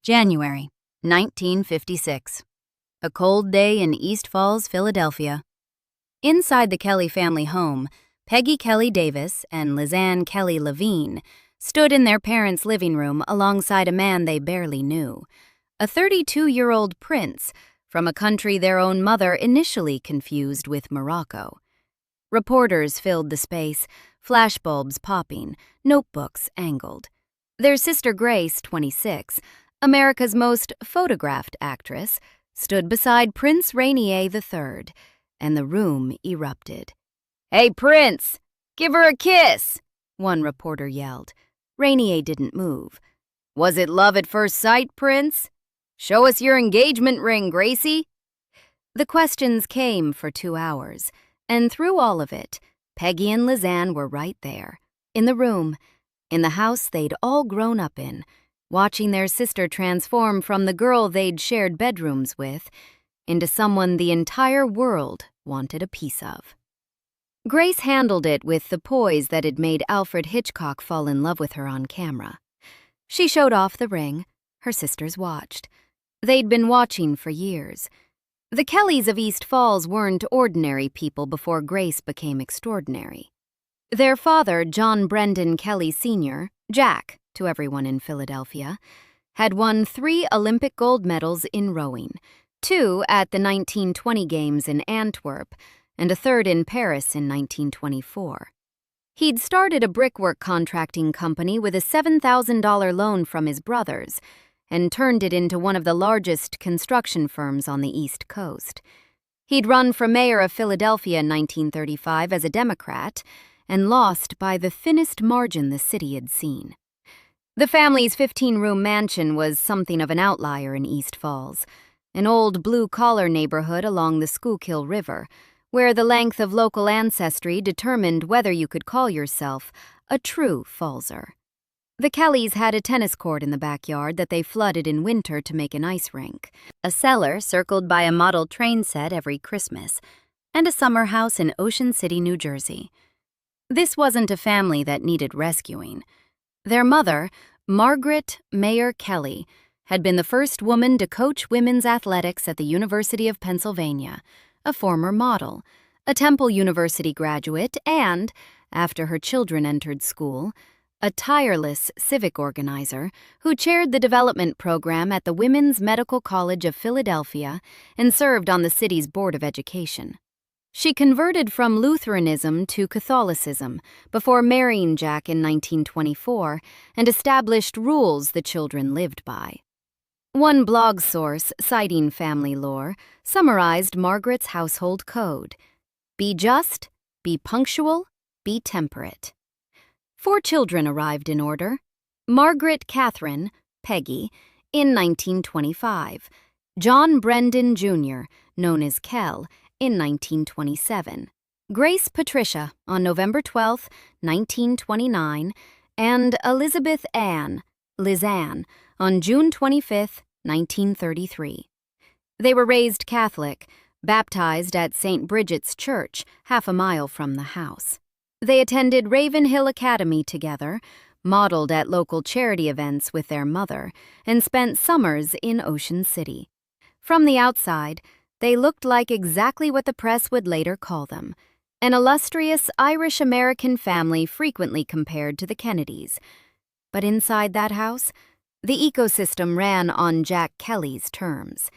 January 1956. A cold day in East Falls, Philadelphia. Inside the Kelly family home, Peggy Kelly Davis and Lizanne Kelly LeVine stood in their parents' living room alongside a man they barely knew, a 32-year-old prince from a country their own mother initially confused with Morocco. Reporters filled the space, flashbulbs popping, notebooks angled. Their sister Grace, 26, America's most photographed actress, stood beside Prince Rainier III, and the room erupted. "Hey, Prince, give her a kiss," one reporter yelled. Rainier didn't move. "Was it love at first sight, Prince? Show us your engagement ring, Gracie." The questions came for 2 hours, and through all of it, Peggy and Lizanne were right there, in the room, in the house they'd all grown up in, watching their sister transform from the girl they'd shared bedrooms with into someone the entire world wanted a piece of. Grace handled it with the poise that had made Alfred Hitchcock fall in love with her on camera. She showed off the ring. Her sisters watched. They'd been watching for years. The Kellys of East Falls weren't ordinary people before Grace became extraordinary. Their father, John Brendan Kelly Sr., Jack to everyone in Philadelphia, had won 3 Olympic gold medals in rowing, 2 at the 1920 Games in Antwerp, and a 3rd in Paris in 1924. He'd started a brickwork contracting company with a $7,000 loan from his brothers and turned it into one of the largest construction firms on the East Coast. He'd run for mayor of Philadelphia in 1935 as a Democrat and lost by the thinnest margin the city had seen. The family's 15-room mansion was something of an outlier in East Falls, an old blue-collar neighborhood along the Schuylkill River, where the length of local ancestry determined whether you could call yourself a true Fallser. The Kellys had a tennis court in the backyard that they flooded in winter to make an ice rink, a cellar circled by a model train set every Christmas, and a summer house in Ocean City, New Jersey. This wasn't a family that needed rescuing. Their mother, Margaret Mayer Kelly, had been the first woman to coach women's athletics at the University of Pennsylvania, a former model, a Temple University graduate, and, after her children entered school, a tireless civic organizer who chaired the development program at the Women's Medical College of Philadelphia and served on the city's Board of Education. She converted from Lutheranism to Catholicism before marrying Jack in 1924 and established rules the children lived by. One blog source, citing family lore, summarized Margaret's household code: be just, be punctual, be temperate. 4 children arrived in order: Margaret Catherine, Peggy, in 1925, John Brendan Jr., known as Kell, in 1927, Grace Patricia on November 12, 1929, and Elizabeth Ann, Lizanne, on June 25, 1933. They were raised Catholic, baptized at St. Bridget's Church, half a mile from the house. They attended Ravenhill Academy together, modeled at local charity events with their mother, and spent summers in Ocean City. From the outside, they looked like exactly what the press would later call them: an illustrious Irish-American family frequently compared to the Kennedys. But inside that house, the ecosystem ran on Jack Kelly's terms.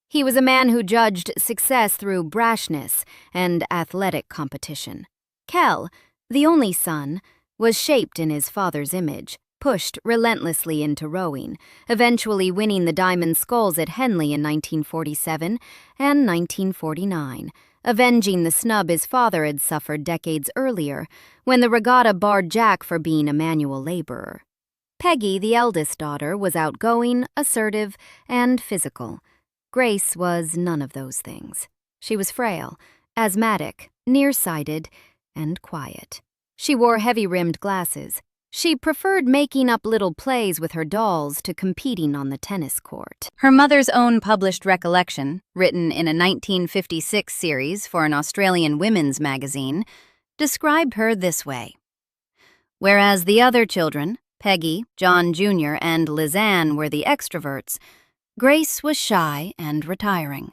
He was a man who judged success through brashness and athletic competition. Kell, the only son, was shaped in his father's image, pushed relentlessly into rowing, eventually winning the Diamond Sculls at Henley in 1947 and 1949, avenging the snub his father had suffered decades earlier when the regatta barred Jack for being a manual laborer. Peggy, the eldest daughter, was outgoing, assertive, and physical. Grace was none of those things. She was frail, asthmatic, nearsighted, and quiet. She wore heavy-rimmed glasses. She preferred making up little plays with her dolls to competing on the tennis court. Her mother's own published recollection, written in a 1956 series for an Australian women's magazine, described her this way: Whereas the other children, Peggy, John Jr., and Lizanne were the extroverts. Grace was shy and retiring.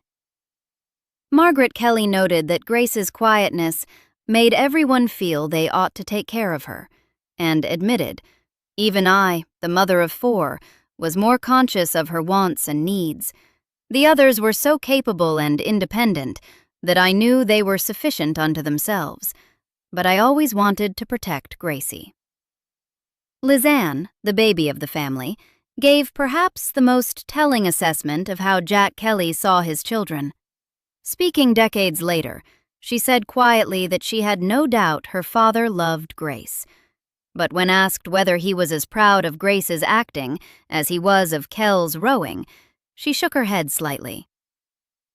Margaret Kelly noted that Grace's quietness made everyone feel they ought to take care of her, and admitted, "Even I, the mother of 4, was more conscious of her wants and needs. The others were so capable and independent that I knew they were sufficient unto themselves, but I always wanted to protect Gracie." Lizanne, the baby of the family, gave perhaps the most telling assessment of how Jack Kelly saw his children. Speaking decades later, she said quietly that she had no doubt her father loved Grace. But when asked whether he was as proud of Grace's acting as he was of Kel's rowing, she shook her head slightly.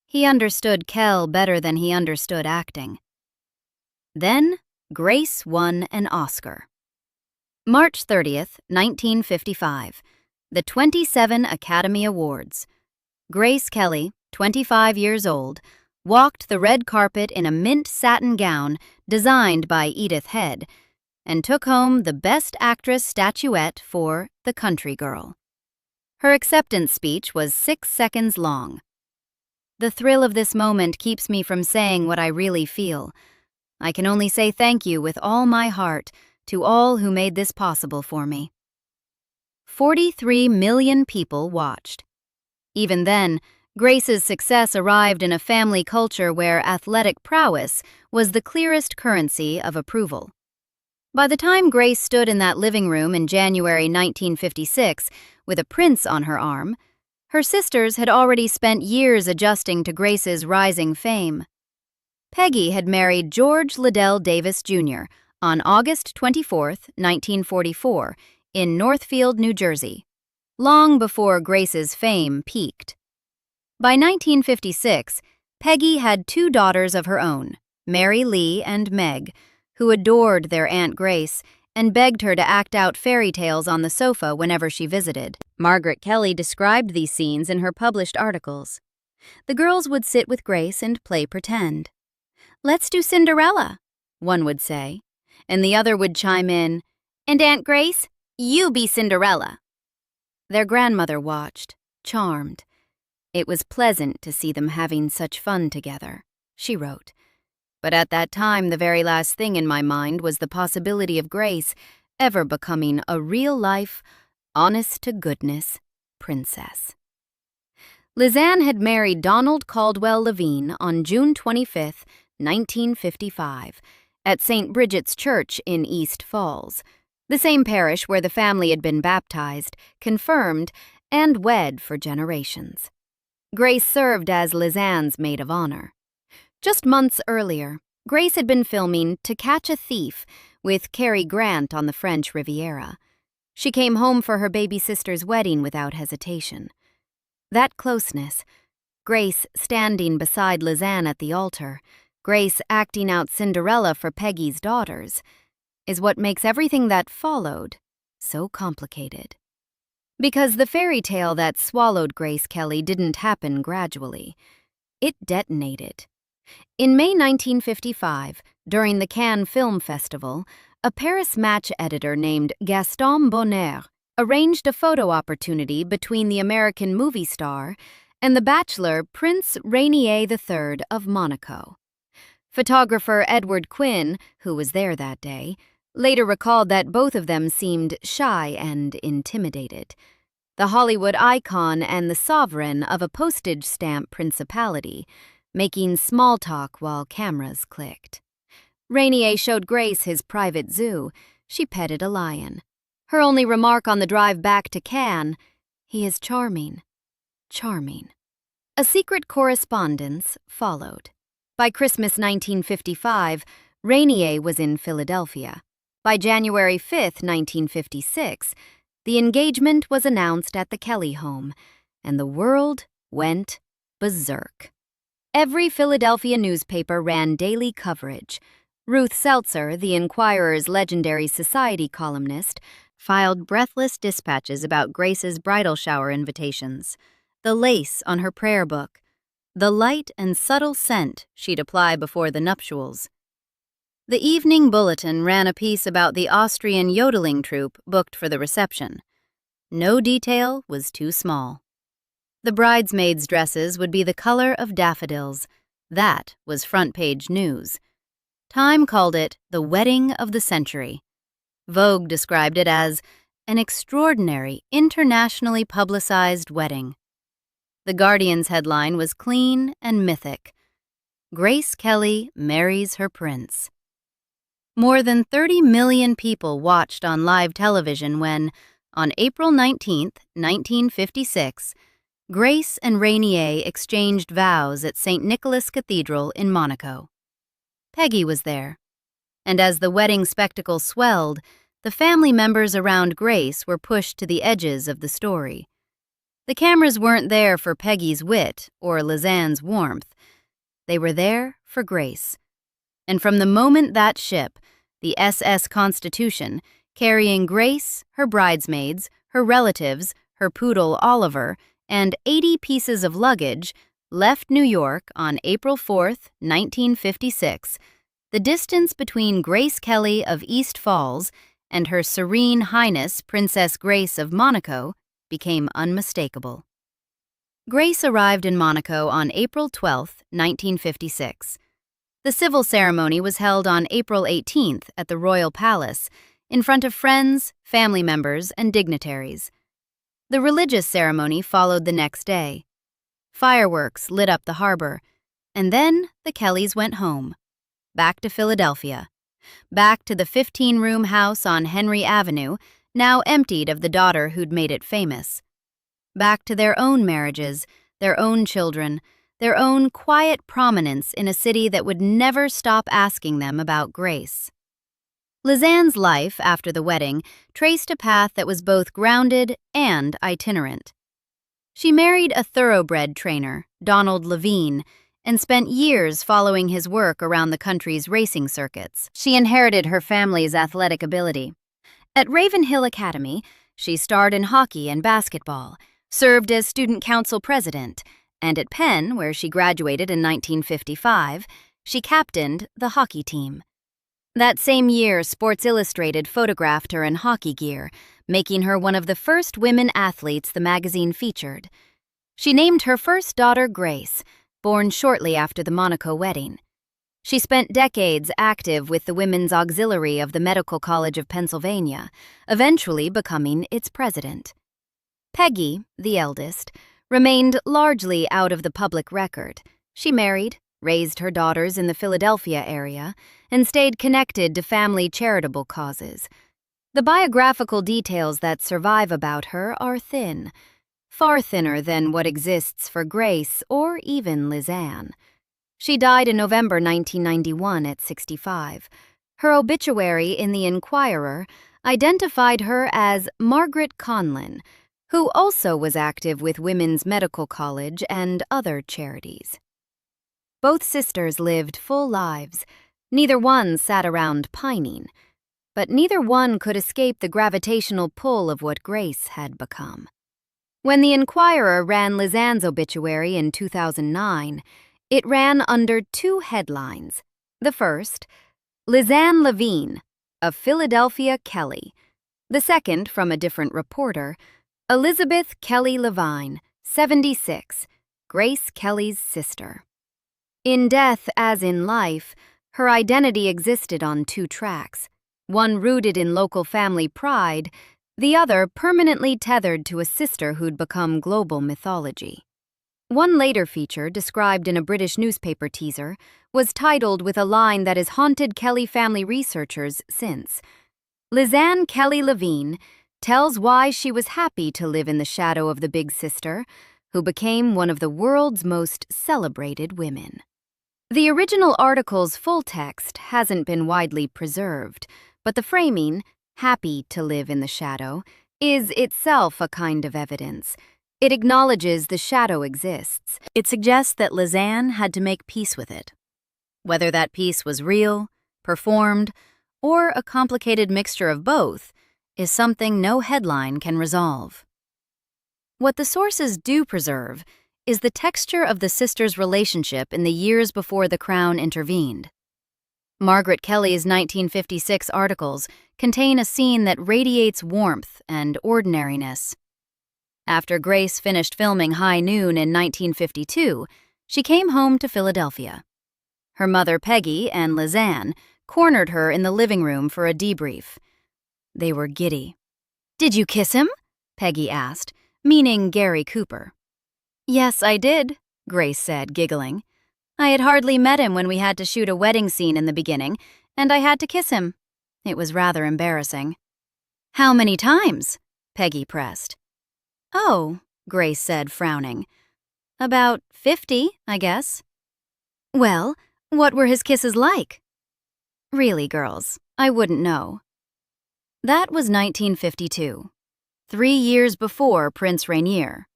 He understood Kel better than he understood acting. Then, Grace won an Oscar. March 30th, 1955. The 27 Academy Awards. Grace Kelly, 25 years old, walked the red carpet in a mint satin gown designed by Edith Head and took home the Best Actress statuette for The Country Girl. Her acceptance speech was 6 seconds long. The thrill of this moment keeps me from saying what I really feel. I can only say thank you with all my heart to all who made this possible for me. 43 million people watched. Even then, Grace's success arrived in a family culture where athletic prowess was the clearest currency of approval. By the time Grace stood in that living room in January 1956 with a prince on her arm, her sisters had already spent years adjusting to Grace's rising fame. Peggy had married George Liddell Davis, Jr. on August 24, 1944, in Northfield, New Jersey, long before Grace's fame peaked. By 1956, Peggy had 2 daughters of her own, Mary Lee and Meg, who adored their Aunt Grace and begged her to act out fairy tales on the sofa whenever she visited. Margaret Kelly described these scenes in her published articles. The girls would sit with Grace and play pretend. "Let's do Cinderella," one would say, and the other would chime in, "And Aunt Grace, you be Cinderella." Their grandmother watched, charmed. "It was pleasant to see them having such fun together," she wrote. "But at that time, the very last thing in my mind was the possibility of Grace ever becoming a real-life, honest-to-goodness princess." Lizanne had married Donald Caldwell LeVine on June 25, 1955, at St. Bridget's Church in East Falls, the same parish where the family had been baptized, confirmed, and wed for generations. Grace served as Lizanne's maid of honor. Just months earlier, Grace had been filming To Catch a Thief with Cary Grant on the French Riviera. She came home for her baby sister's wedding without hesitation. That closeness, Grace standing beside Lizanne at the altar, Grace acting out Cinderella for Peggy's daughters, is what makes everything that followed so complicated. Because the fairy tale that swallowed Grace Kelly didn't happen gradually. It detonated. In May 1955, during the Cannes Film Festival, a Paris Match editor named Gaston Bonner arranged a photo opportunity between the American movie star and the bachelor Prince Rainier III of Monaco. Photographer Edward Quinn, who was there that day, later recalled that both of them seemed shy and intimidated. The Hollywood icon and the sovereign of a postage stamp principality, making small talk while cameras clicked. Rainier showed Grace his private zoo. She petted a lion. Her only remark on the drive back to Cannes, "He is charming, charming." A secret correspondence followed. By Christmas 1955, Rainier was in Philadelphia. By January 5, 1956, the engagement was announced at the Kelly home, and the world went berserk. Every Philadelphia newspaper ran daily coverage. Ruth Seltzer, the Enquirer's legendary society columnist, filed breathless dispatches about Grace's bridal shower invitations, the lace on her prayer book, the light and subtle scent she'd apply before the nuptials. The Evening Bulletin ran a piece about the Austrian yodeling troupe booked for the reception. No detail was too small. The bridesmaids' dresses would be the color of daffodils. That was front-page news. Time called it the wedding of the century. Vogue described it as an extraordinary, internationally publicized wedding. The Guardian's headline was clean and mythic. Grace Kelly marries her prince. More than 30 million people watched on live television when, on April 19, 1956, Grace and Rainier exchanged vows at St. Nicholas Cathedral in Monaco. Peggy was there, and as the wedding spectacle swelled, the family members around Grace were pushed to the edges of the story. The cameras weren't there for Peggy's wit or Lizanne's warmth. They were there for Grace. And from the moment that ship, the SS Constitution, carrying Grace, her bridesmaids, her relatives, her poodle Oliver, and 80 pieces of luggage, left New York on April 4, 1956, the distance between Grace Kelly of East Falls and Her Serene Highness Princess Grace of Monaco became unmistakable. Grace arrived in Monaco on April 12, 1956. The civil ceremony was held on April 18th at the Royal Palace, in front of friends, family members, and dignitaries. The religious ceremony followed the next day. Fireworks lit up the harbor, and then the Kellys went home. Back to Philadelphia. Back to the 15-room house on Henry Avenue, now emptied of the daughter who'd made it famous. Back to their own marriages, their own children, their own quiet prominence in a city that would never stop asking them about Grace. Lizanne's life after the wedding traced a path that was both grounded and itinerant. She married a thoroughbred trainer, Donald LeVine, and spent years following his work around the country's racing circuits. She inherited her family's athletic ability. At Ravenhill Academy, she starred in hockey and basketball, served as student council president, and at Penn, where she graduated in 1955, she captained the hockey team. That same year, Sports Illustrated photographed her in hockey gear, making her one of the first women athletes the magazine featured. She named her first daughter Grace, born shortly after the Monaco wedding. She spent decades active with the Women's Auxiliary of the Medical College of Pennsylvania, eventually becoming its president. Peggy, the eldest, remained largely out of the public record. She married, raised her daughters in the Philadelphia area, and stayed connected to family charitable causes. The biographical details that survive about her are thin, far thinner than what exists for Grace or even Lizanne. She died in November 1991 at 65. Her obituary in the Inquirer identified her as Margaret Conlin, who also was active with Women's Medical College and other charities. Both sisters lived full lives. Neither one sat around pining, but neither one could escape the gravitational pull of what Grace had become. When the Inquirer ran Lizanne's obituary in 2009, it ran under two headlines. The first, Lizanne LeVine, of Philadelphia Kelly. The second, from a different reporter, Elizabeth Kelly LeVine, 76, Grace Kelly's sister. In death as in life, her identity existed on two tracks, one rooted in local family pride, the other permanently tethered to a sister who'd become global mythology. One later feature, described in a British newspaper teaser, was titled with a line that has haunted Kelly family researchers since. Lizanne Kelly LeVine tells why she was happy to live in the shadow of the big sister, who became one of the world's most celebrated women. The original article's full text hasn't been widely preserved, but the framing, happy to live in the shadow, is itself a kind of evidence. It acknowledges the shadow exists. It suggests that Lizanne had to make peace with it. Whether that peace was real, performed, or a complicated mixture of both is something no headline can resolve. What the sources do preserve is the texture of the sisters' relationship in the years before the Crown intervened. Margaret Kelly's 1956 articles contain a scene that radiates warmth and ordinariness. After Grace finished filming High Noon in 1952, she came home to Philadelphia. Her mother, Peggy and Lizanne, cornered her in the living room for a debrief. They were giddy. "Did you kiss him?" Peggy asked, meaning Gary Cooper. "Yes, I did," Grace said, giggling. "I had hardly met him when we had to shoot a wedding scene in the beginning, and I had to kiss him. It was rather embarrassing." "How many times?" Peggy pressed. "Oh," Grace said, frowning. "About 50, I guess." "Well, what were his kisses like?" "Really, girls, I wouldn't know." That was 1952, 3 years before Prince Rainier.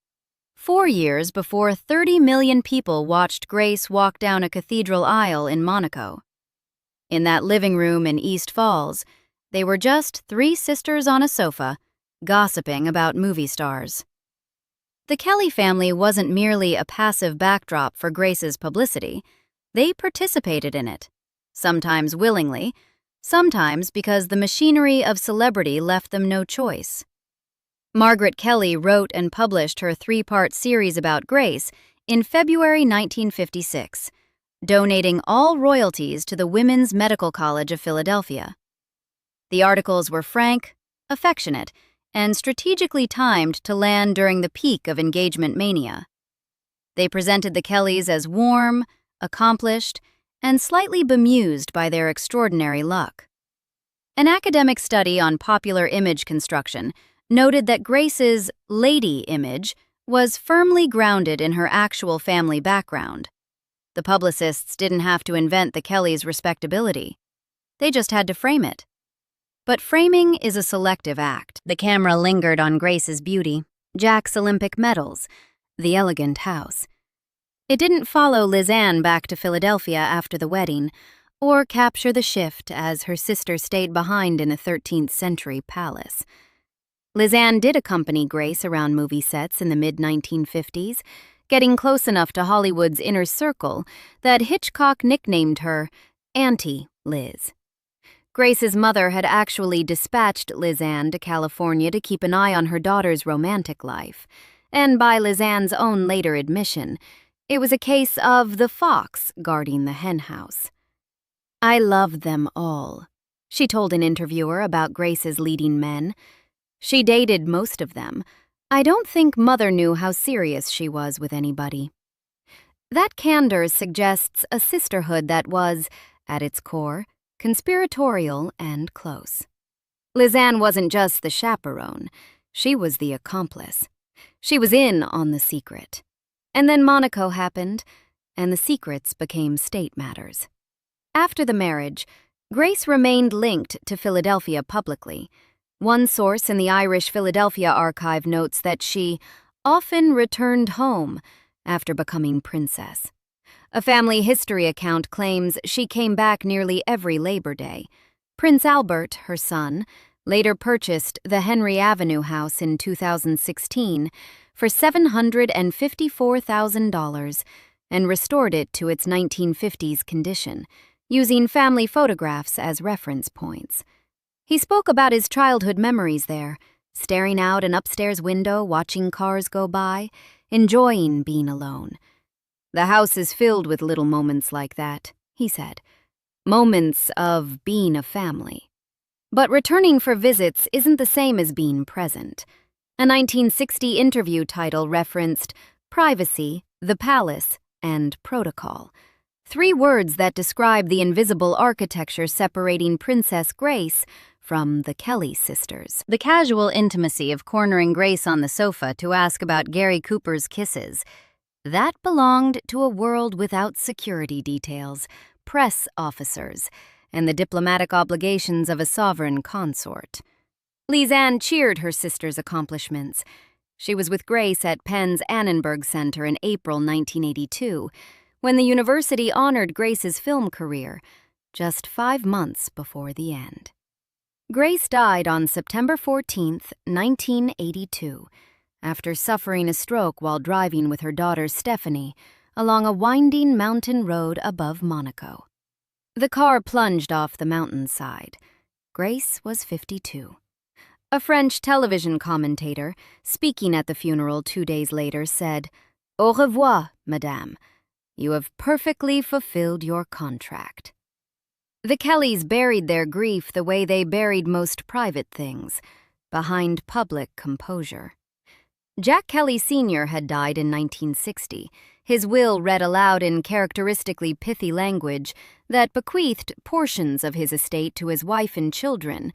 4 years before 30 million people watched Grace walk down a cathedral aisle in Monaco. In that living room in East Falls, they were just 3 sisters on a sofa, gossiping about movie stars. The Kelly family wasn't merely a passive backdrop for Grace's publicity. They participated in it, sometimes willingly, sometimes because the machinery of celebrity left them no choice. Margaret Kelly wrote and published her 3-part series about Grace in February 1956, donating all royalties to the Women's Medical College of Philadelphia. The articles were frank, affectionate, and strategically timed to land during the peak of engagement mania. They presented the Kellys as warm, accomplished, and slightly bemused by their extraordinary luck. An academic study on popular image construction noted that Grace's lady image was firmly grounded in her actual family background. The publicists didn't have to invent the Kellys' respectability. They just had to frame it. But framing is a selective act. The camera lingered on Grace's beauty, Jack's Olympic medals, the elegant house. It didn't follow Lizanne back to Philadelphia after the wedding, or capture the shift as her sister stayed behind in a 13th century palace. Lizanne did accompany Grace around movie sets in the mid-1950s, getting close enough to Hollywood's inner circle that Hitchcock nicknamed her Auntie Liz. Grace's mother had actually dispatched Lizanne to California to keep an eye on her daughter's romantic life, and by Lizanne's own later admission, it was a case of the fox guarding the henhouse. "I loved them all," she told an interviewer about Grace's leading men. "She dated most of them. I don't think Mother knew how serious she was with anybody." That candor suggests a sisterhood that was, at its core, conspiratorial and close. Lizanne wasn't just the chaperone, she was the accomplice. She was in on the secret. And then Monaco happened, and the secrets became state matters. After the marriage, Grace remained linked to Philadelphia publicly. One source in the Irish Philadelphia archive notes that she often returned home after becoming princess. A family history account claims she came back nearly every Labor Day. Prince Albert, her son, later purchased the Henry Avenue house in 2016 for $754,000 and restored it to its 1950s condition, using family photographs as reference points. He spoke about his childhood memories there, staring out an upstairs window, watching cars go by, enjoying being alone. "The house is filled with little moments like that," he said. "Moments of being a family." But returning for visits isn't the same as being present. A 1960 interview title referenced privacy, the palace, and protocol. 3 words that describe the invisible architecture separating Princess Grace from the Kelly sisters. The casual intimacy of cornering Grace on the sofa to ask about Gary Cooper's kisses, that belonged to a world without security details, press officers, and the diplomatic obligations of a sovereign consort. Lizanne cheered her sister's accomplishments. She was with Grace at Penn's Annenberg Center in April 1982, when the university honored Grace's film career, just 5 months before the end. Grace died on September 14, 1982, after suffering a stroke while driving with her daughter Stephanie along a winding mountain road above Monaco. The car plunged off the mountainside. Grace was 52. A French television commentator, speaking at the funeral 2 days later, said, "Au revoir, madame. You have perfectly fulfilled your contract." The Kellys buried their grief the way they buried most private things, behind public composure. Jack Kelly Sr. had died in 1960, his will read aloud in characteristically pithy language that bequeathed portions of his estate to his wife and children,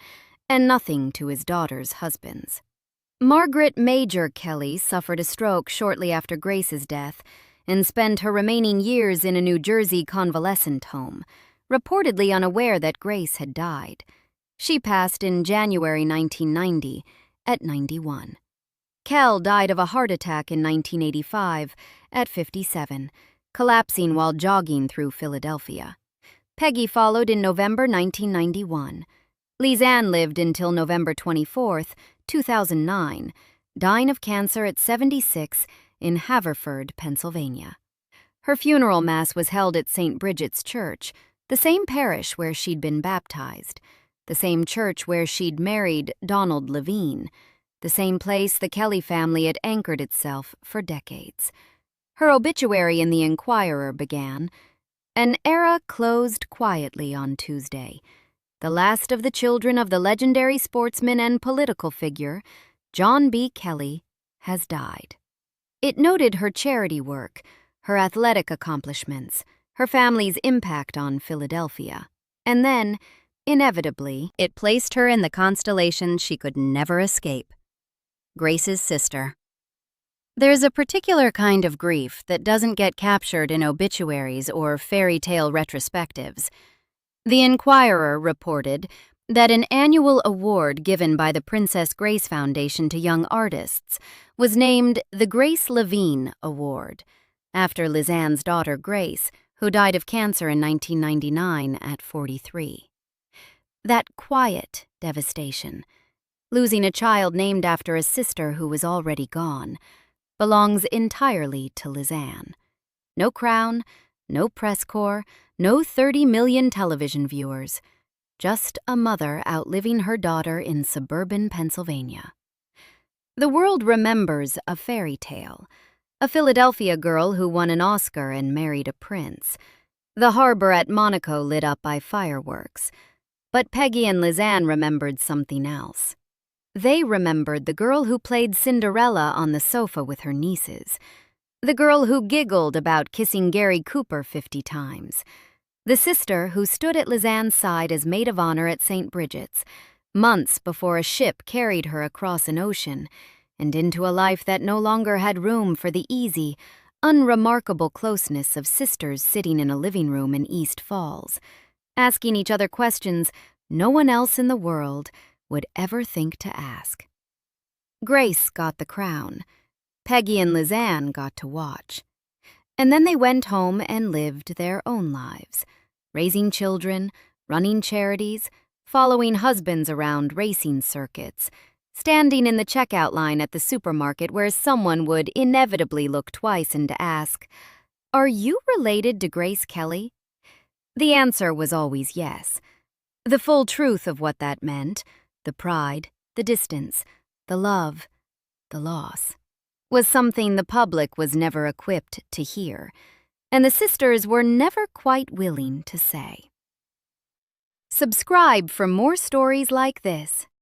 and nothing to his daughter's husbands. Margaret Major Kelly suffered a stroke shortly after Grace's death and spent her remaining years in a New Jersey convalescent home, reportedly unaware that Grace had died. She passed in January 1990 at 91. Kell died of a heart attack in 1985 at 57, collapsing while jogging through Philadelphia. Peggy followed in November 1991. Lizanne lived until November 24, 2009, dying of cancer at 76 in Haverford, Pennsylvania. Her funeral mass was held at St. Bridget's Church, the same parish where she'd been baptized, the same church where she'd married Donald LeVine, the same place the Kelly family had anchored itself for decades. Her obituary in the Enquirer began, "An era closed quietly on Tuesday. The last of the children of the legendary sportsman and political figure, John B. Kelly, has died." It noted her charity work, her athletic accomplishments, her family's impact on Philadelphia. And then, inevitably, it placed her in the constellation she could never escape: Grace's sister. There's a particular kind of grief that doesn't get captured in obituaries or fairy tale retrospectives. The Enquirer reported that an annual award given by the Princess Grace Foundation to young artists was named the Grace LeVine Award, after Lizanne's daughter Grace, who died of cancer in 1999 at 43. That quiet devastation, losing a child named after a sister who was already gone, belongs entirely to Lizanne. No crown, no press corps, no 30 million television viewers. Just a mother outliving her daughter in suburban Pennsylvania. The world remembers a fairy tale, a Philadelphia girl who won an Oscar and married a prince, the harbor at Monaco lit up by fireworks. But Peggy and Lizanne remembered something else. They remembered the girl who played Cinderella on the sofa with her nieces, the girl who giggled about kissing Gary Cooper 50 times, the sister who stood at Lizanne's side as maid of honor at St. Bridget's, months before a ship carried her across an ocean and into a life that no longer had room for the easy, unremarkable closeness of sisters sitting in a living room in East Falls, asking each other questions no one else in the world would ever think to ask. Grace got the crown. Peggy and Lizanne got to watch. And then they went home and lived their own lives, raising children, running charities, following husbands around racing circuits, standing in the checkout line at the supermarket where someone would inevitably look twice and ask, "Are you related to Grace Kelly?" The answer was always yes. The full truth of what that meant, the pride, the distance, the love, the loss, was something the public was never equipped to hear, and the sisters were never quite willing to say. Subscribe for more stories like this.